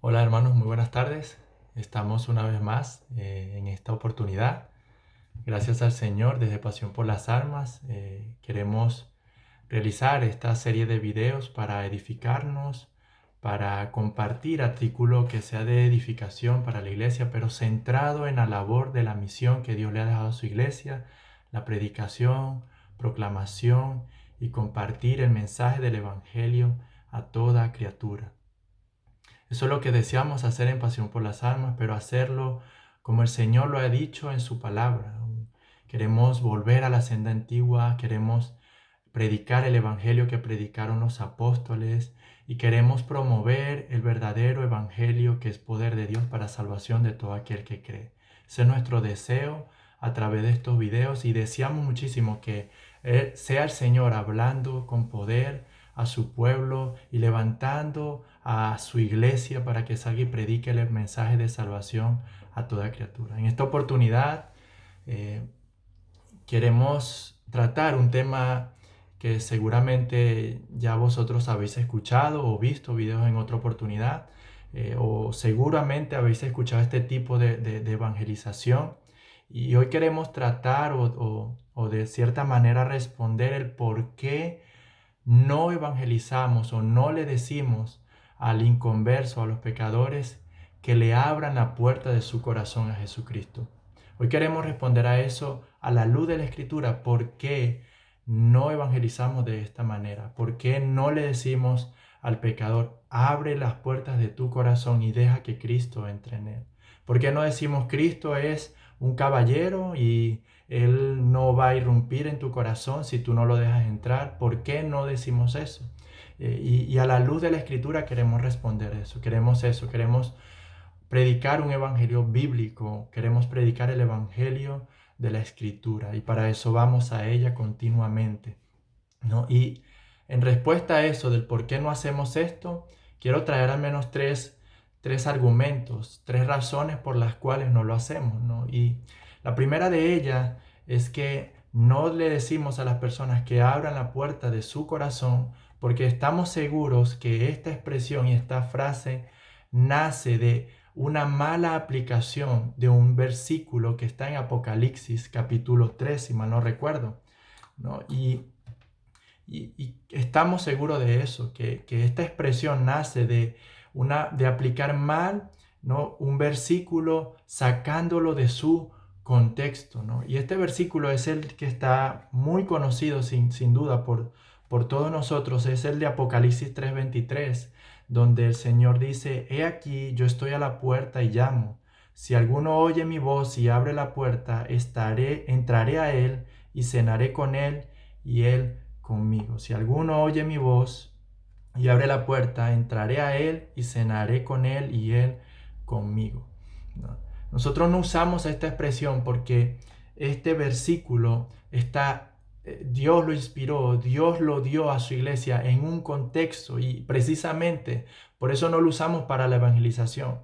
Hola hermanos, muy buenas tardes. Estamos una vez más en esta oportunidad. Gracias al Señor, desde Pasión por las Almas, queremos realizar esta serie de videos para edificarnos, para compartir artículo que sea de edificación para la iglesia, pero centrado en la labor de la misión que Dios le ha dejado a su iglesia, la predicación, proclamación y compartir el mensaje del Evangelio a toda criatura. Eso es lo que deseamos hacer en Pasión por las Almas, pero hacerlo como el Señor lo ha dicho en su palabra. Queremos volver a la senda antigua, queremos predicar el evangelio que predicaron los apóstoles y queremos promover el verdadero evangelio que es poder de Dios para salvación de todo aquel que cree. Ese es nuestro deseo a través de estos videos y deseamos muchísimo que sea el Señor hablando con poder a su pueblo y levantando a su iglesia para que salga y predique el mensaje de salvación a toda criatura. En esta oportunidad queremos tratar un tema que seguramente ya vosotros habéis escuchado o visto videos en otra oportunidad, o seguramente habéis escuchado este tipo de evangelización. Y hoy queremos tratar o de cierta manera responder el por qué no evangelizamos o no le decimos al inconverso, a los pecadores, que le abran la puerta de su corazón a Jesucristo. Hoy queremos responder a eso a la luz de la Escritura. ¿Por qué no evangelizamos de esta manera? ¿Por qué no le decimos al pecador, abre las puertas de tu corazón y deja que Cristo entre en él? ¿Por qué no decimos Cristo es un caballero y Él no va a irrumpir en tu corazón si tú no lo dejas entrar? ¿Por qué no decimos eso? Y a la luz de la Escritura queremos responder eso, queremos predicar un evangelio bíblico, queremos predicar el evangelio de la Escritura y para eso vamos a ella continuamente, ¿no? Y en respuesta a eso del por qué no hacemos esto, quiero traer al menos tres argumentos, tres razones por las cuales no lo hacemos, ¿no? Y la primera de ellas es que no le decimos a las personas que abran la puerta de su corazón porque estamos seguros que esta expresión y esta frase nace de una mala aplicación de un versículo que está en Apocalipsis capítulo 3, si mal no recuerdo, ¿no? Y estamos seguros de eso, que esta expresión nace de aplicar mal, ¿no?, un versículo sacándolo de su contexto, ¿no? Y este versículo es el que está muy conocido sin duda por todos nosotros, es el de Apocalipsis 3:23, donde el Señor dice: He aquí, yo estoy a la puerta y llamo. Si alguno oye mi voz y abre la puerta, entraré a él y cenaré con él y él conmigo. Si alguno oye mi voz y abre la puerta, entraré a él y cenaré con él y él conmigo, ¿no? Nosotros no usamos esta expresión porque este versículo está, Dios lo inspiró, Dios lo dio a su iglesia en un contexto y precisamente por eso no lo usamos para la evangelización,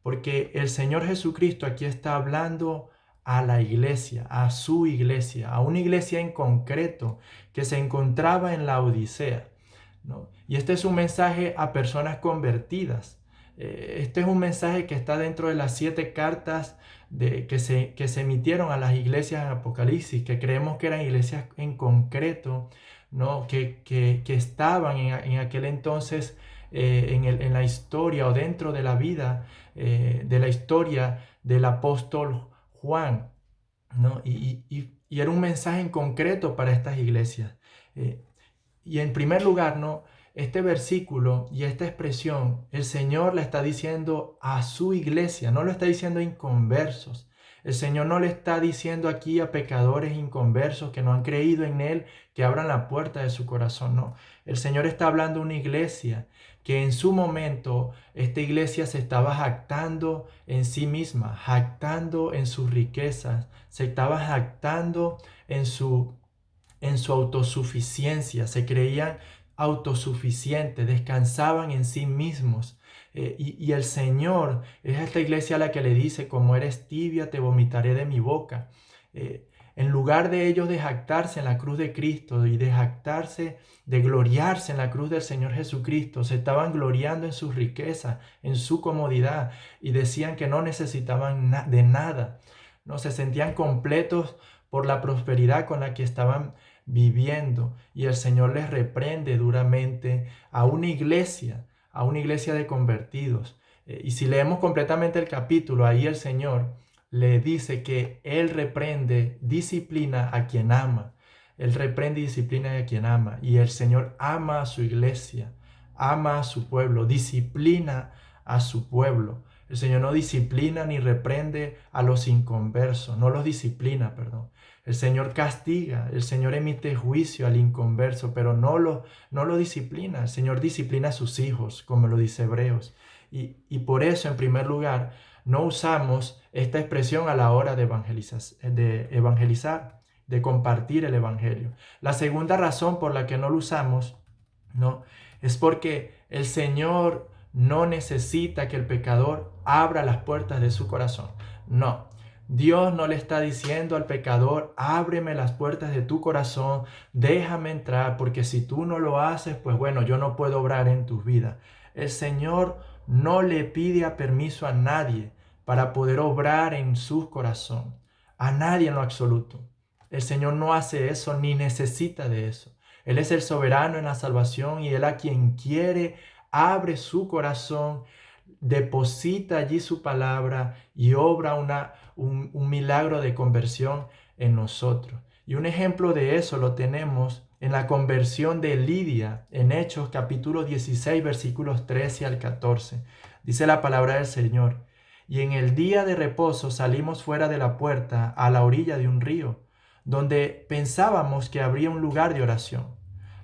porque el Señor Jesucristo aquí está hablando a la iglesia, a su iglesia, a una iglesia en concreto que se encontraba en la Odisea, ¿no? Y este es un mensaje a personas convertidas. Este es un mensaje que está dentro de las 7 cartas que se emitieron a las iglesias en Apocalipsis, que creemos que eran iglesias en concreto, ¿no?, que estaban en aquel entonces en la historia o dentro de la vida de la historia del apóstol Juan, ¿no? Y era un mensaje en concreto para estas iglesias. Eh, y en primer lugar, ¿no?, este versículo y esta expresión, el Señor le está diciendo a su iglesia, no lo está diciendo a inconversos. El Señor no le está diciendo aquí a pecadores inconversos que no han creído en Él, que abran la puerta de su corazón, no. El Señor está hablando a una iglesia que en su momento, esta iglesia se estaba jactando en sí misma, jactando en sus riquezas, se estaba jactando en su autosuficiencia, se creían autosuficientes, descansaban en sí mismos. Y el Señor es esta iglesia a la que le dice: como eres tibia, te vomitaré de mi boca. En lugar de ellos de jactarse en la cruz de Cristo y de jactarse, de gloriarse en la cruz del Señor Jesucristo, se estaban gloriando en sus riquezas, en su comodidad, y decían que no necesitaban de nada. No se sentían completos por la prosperidad con la que estaban viviendo. Y el Señor les reprende duramente a una iglesia de convertidos. Y si leemos completamente el capítulo, ahí el Señor le dice que Él reprende, disciplina a quien ama. Él reprende y disciplina a quien ama. Y el Señor ama a su iglesia, ama a su pueblo, disciplina a su pueblo. El Señor no disciplina ni reprende a los inconversos, no los disciplina, perdón. El Señor castiga, el Señor emite juicio al inconverso, pero no lo disciplina. El Señor disciplina a sus hijos, como lo dice Hebreos. Y por eso, en primer lugar, no usamos esta expresión a la hora de evangelizar, de compartir el evangelio. La segunda razón por la que no lo usamos, ¿no?, es porque el Señor no necesita que el pecador abra las puertas de su corazón. No, Dios no le está diciendo al pecador, ábreme las puertas de tu corazón, déjame entrar, porque si tú no lo haces, pues bueno, yo no puedo obrar en tu vida. El Señor no le pide permiso a nadie para poder obrar en su corazón. A nadie en lo absoluto. El Señor no hace eso ni necesita de eso. Él es el soberano en la salvación y Él a quien quiere abre su corazón, deposita allí su palabra y obra un milagro de conversión en nosotros. Y un ejemplo de eso lo tenemos en la conversión de Lidia en Hechos capítulo 16 versículos 13 al 14. Dice la palabra del Señor: y en el día de reposo salimos fuera de la puerta a la orilla de un río, donde pensábamos que habría un lugar de oración.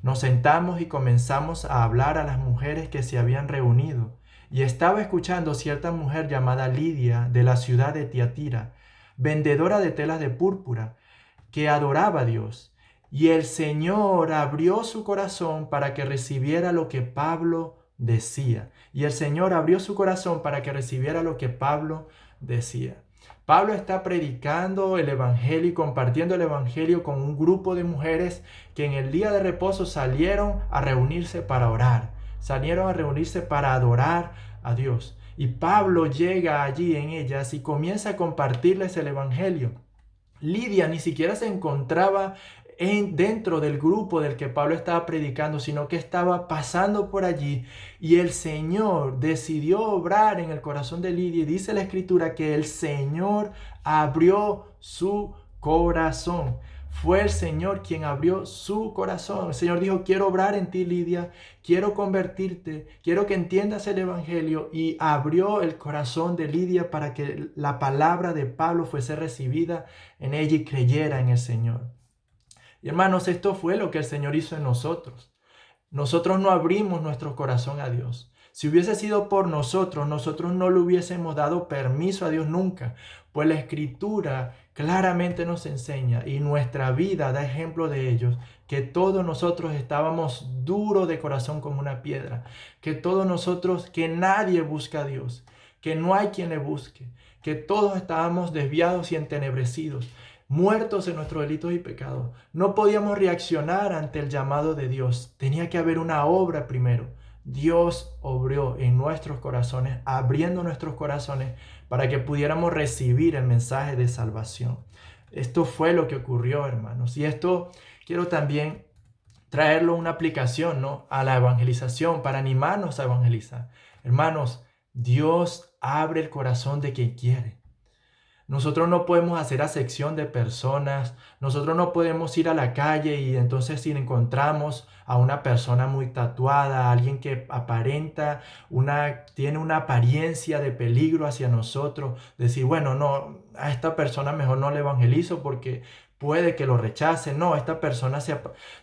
Nos sentamos y comenzamos a hablar a las mujeres que se habían reunido. Y estaba escuchando cierta mujer llamada Lidia de la ciudad de Tiatira, vendedora de telas de púrpura, que adoraba a Dios. Y el Señor abrió su corazón para que recibiera lo que Pablo decía. Y el Señor abrió su corazón para que recibiera lo que Pablo decía. Pablo está predicando el evangelio y compartiendo el evangelio con un grupo de mujeres que en el día de reposo salieron a reunirse para orar, salieron a reunirse para adorar a Dios. Y Pablo llega allí en ellas y comienza a compartirles el evangelio. Lidia ni siquiera se encontraba dentro del grupo del que Pablo estaba predicando, sino que estaba pasando por allí, y el Señor decidió obrar en el corazón de Lidia, y dice la Escritura que el Señor abrió su corazón. Fue el Señor quien abrió su corazón. El Señor dijo: quiero obrar en ti, Lidia, quiero convertirte, quiero que entiendas el evangelio, y abrió el corazón de Lidia para que la palabra de Pablo fuese recibida en ella y creyera en el Señor. Y hermanos, esto fue lo que el Señor hizo en nosotros. Nosotros no abrimos nuestro corazón a Dios. Si hubiese sido por nosotros, nosotros no le hubiésemos dado permiso a Dios nunca, pues la Escritura claramente nos enseña, y nuestra vida da ejemplo de ellos, que todos nosotros estábamos duros de corazón como una piedra, que todos nosotros, que nadie busca a Dios, que no hay quien le busque, que todos estábamos desviados y entenebrecidos, muertos en nuestros delitos y pecados. No podíamos reaccionar ante el llamado de Dios. Tenía que haber una obra primero. Dios obró en nuestros corazones, abriendo nuestros corazones para que pudiéramos recibir el mensaje de salvación. Esto fue lo que ocurrió, hermanos. Y esto quiero también traerlo a una aplicación, ¿no?, a la evangelización, para animarnos a evangelizar. Hermanos, Dios abre el corazón de quien quiere. Nosotros no podemos hacer acepción de personas. Nosotros no podemos ir a la calle y entonces, si encontramos a una persona muy tatuada, a alguien que tiene una apariencia de peligro hacia nosotros, decir: bueno, no, a esta persona mejor no le evangelizo porque puede que lo rechace. No,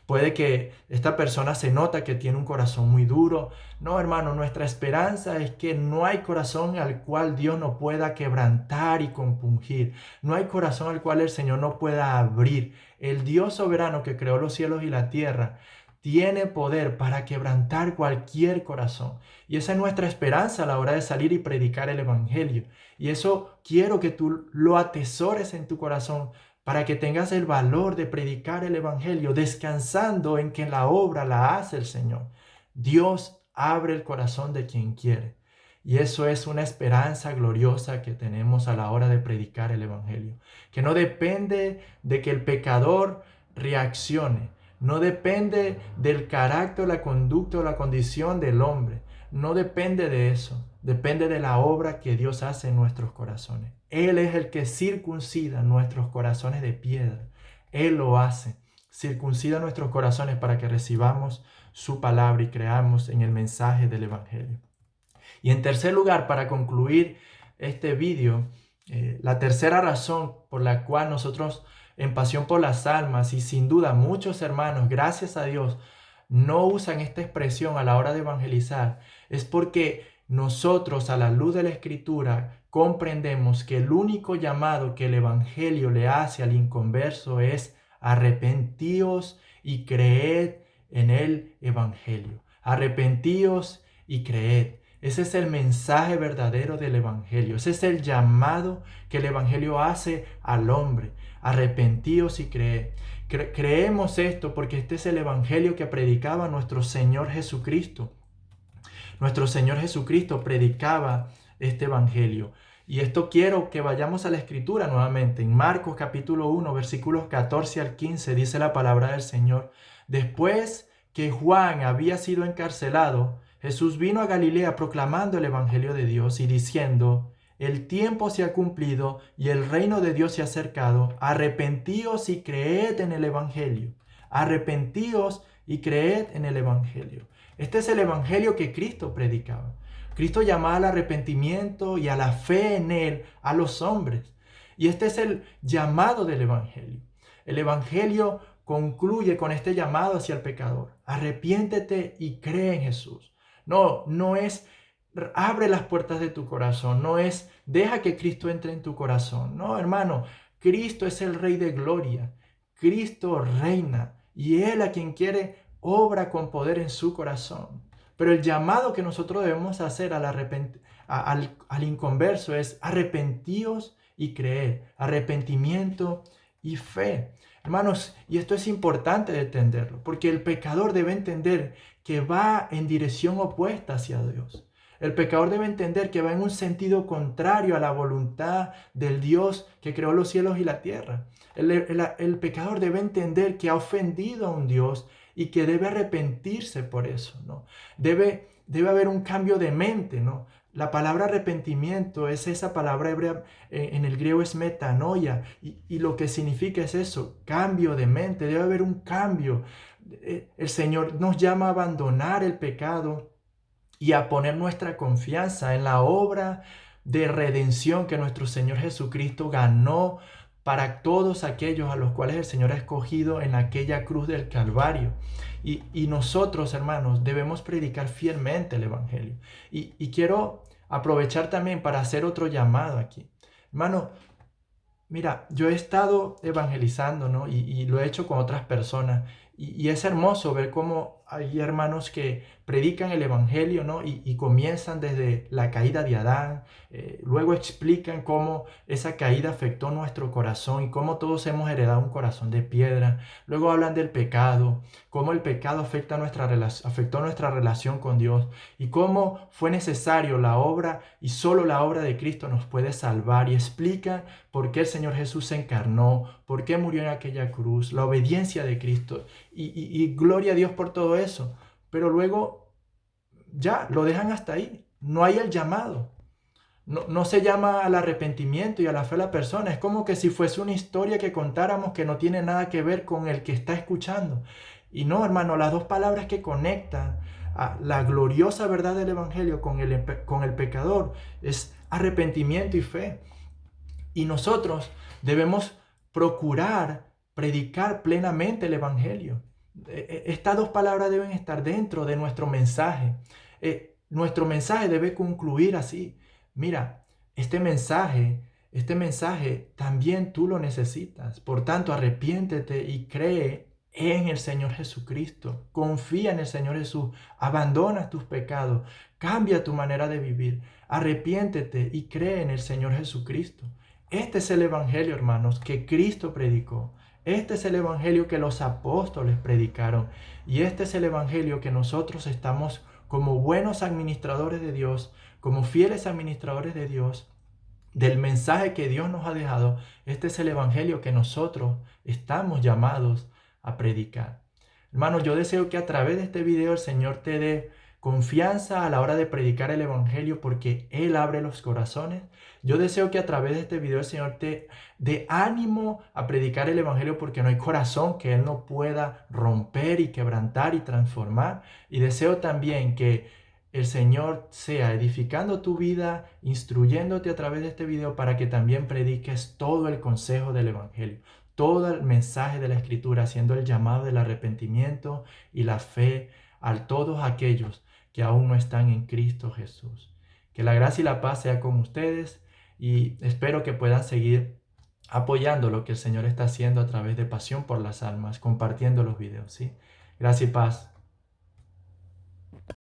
puede que esta persona se nota que tiene un corazón muy duro. No, hermano, nuestra esperanza es que no hay corazón al cual Dios no pueda quebrantar y compungir. No hay corazón al cual el Señor no pueda abrir. El Dios soberano que creó los cielos y la tierra tiene poder para quebrantar cualquier corazón. Y esa es nuestra esperanza a la hora de salir y predicar el evangelio. Y eso quiero que tú lo atesores en tu corazón, para que tengas el valor de predicar el Evangelio, descansando en que la obra la hace el Señor. Dios abre el corazón de quien quiere. Y eso es una esperanza gloriosa que tenemos a la hora de predicar el Evangelio, que no depende de que el pecador reaccione, no depende del carácter, la conducta o la condición del hombre, no depende de eso, depende de la obra que Dios hace en nuestros corazones. Él es el que circuncida nuestros corazones de piedra, Él lo hace, circuncida nuestros corazones para que recibamos su palabra y creamos en el mensaje del Evangelio. Y en tercer lugar, para concluir este vídeo, la tercera razón por la cual nosotros en Pasión por las Almas, y sin duda muchos hermanos, gracias a Dios, no usan esta expresión a la hora de evangelizar, es porque nosotros a la luz de la Escritura comprendemos que el único llamado que el Evangelio le hace al inconverso es arrepentíos y creed en el Evangelio. Arrepentíos y creed. Ese es el mensaje verdadero del Evangelio. Ese es el llamado que el Evangelio hace al hombre. Arrepentíos y creed. Creemos esto porque este es el Evangelio que predicaba nuestro Señor Jesucristo. Nuestro Señor Jesucristo predicaba este Evangelio. Y esto quiero que vayamos a la Escritura nuevamente. En Marcos capítulo 1, versículos 14 al 15, dice la palabra del Señor. Después que Juan había sido encarcelado, Jesús vino a Galilea proclamando el Evangelio de Dios y diciendo: el tiempo se ha cumplido y el reino de Dios se ha acercado. Arrepentíos y creed en el Evangelio. Arrepentíos y creed en el Evangelio. Este es el Evangelio que Cristo predicaba. Cristo llamaba al arrepentimiento y a la fe en Él a los hombres. Y este es el llamado del Evangelio. El Evangelio concluye con este llamado hacia el pecador. Arrepiéntete y cree en Jesús. No es abre las puertas de tu corazón. No es deja que Cristo entre en tu corazón. No, hermano, Cristo es el Rey de gloria. Cristo reina y Él a quien quiere obra con poder en su corazón. Pero el llamado que nosotros debemos hacer al inconverso es arrepentíos y creed, arrepentimiento y fe. Hermanos, y esto es importante de entenderlo, porque el pecador debe entender que va en dirección opuesta hacia Dios. El pecador debe entender que va en un sentido contrario a la voluntad del Dios que creó los cielos y la tierra. El pecador debe entender que ha ofendido a un Dios y que debe arrepentirse por eso, ¿no? Debe haber un cambio de mente, ¿no? La palabra arrepentimiento es esa palabra hebrea, en el griego es metanoia, y lo que significa es eso, cambio de mente, debe haber un cambio. El Señor nos llama a abandonar el pecado y a poner nuestra confianza en la obra de redención que nuestro Señor Jesucristo ganó para todos aquellos a los cuales el Señor ha escogido en aquella cruz del Calvario. Y nosotros, hermanos, debemos predicar fielmente el Evangelio. Y quiero aprovechar también para hacer otro llamado aquí. Hermano, mira, yo he estado evangelizando, ¿no? Y lo he hecho con otras personas. Y es hermoso ver cómo hay hermanos que predican el Evangelio, ¿no? Y comienzan desde la caída de Adán, luego explican cómo esa caída afectó nuestro corazón y cómo todos hemos heredado un corazón de piedra. Luego hablan del pecado, cómo el pecado afectó nuestra relación con Dios y cómo fue necesario la obra y solo la obra de Cristo nos puede salvar, y explican por qué el Señor Jesús se encarnó, por qué murió en aquella cruz, la obediencia de Cristo. Y gloria a Dios por todo eso. Pero luego ya lo dejan hasta ahí. No hay el llamado. No se llama al arrepentimiento y a la fe a la persona. Es como que si fuese una historia que contáramos que no tiene nada que ver con el que está escuchando. Y no, hermano, las dos palabras que conectan a la gloriosa verdad del Evangelio con el pecador es arrepentimiento y fe. Y nosotros debemos procurar predicar plenamente el Evangelio. Estas dos palabras deben estar dentro de nuestro mensaje. Nuestro mensaje debe concluir así. Mira, este mensaje también tú lo necesitas. Por tanto, arrepiéntete y cree en el Señor Jesucristo. Confía en el Señor Jesús. Abandona tus pecados. Cambia tu manera de vivir. Arrepiéntete y cree en el Señor Jesucristo. Este es el Evangelio, hermanos, que Cristo predicó. Este es el Evangelio que los apóstoles predicaron. Y este es el Evangelio que nosotros estamos como buenos administradores de Dios, como fieles administradores de Dios, del mensaje que Dios nos ha dejado. Este es el Evangelio que nosotros estamos llamados a predicar. Hermano, yo deseo que a través de este video el Señor te dé confianza a la hora de predicar el Evangelio porque Él abre los corazones. Yo deseo que a través de este video el Señor te dé ánimo a predicar el Evangelio porque no hay corazón que Él no pueda romper y quebrantar y transformar. Y deseo también que el Señor sea edificando tu vida, instruyéndote a través de este video para que también prediques todo el consejo del Evangelio, todo el mensaje de la Escritura, haciendo el llamado del arrepentimiento y la fe a todos aquellos que aún no están en Cristo Jesús. Que la gracia y la paz sea con ustedes y espero que puedan seguir apoyando lo que el Señor está haciendo a través de Pasión por las Almas, compartiendo los videos, ¿sí? Gracia y paz.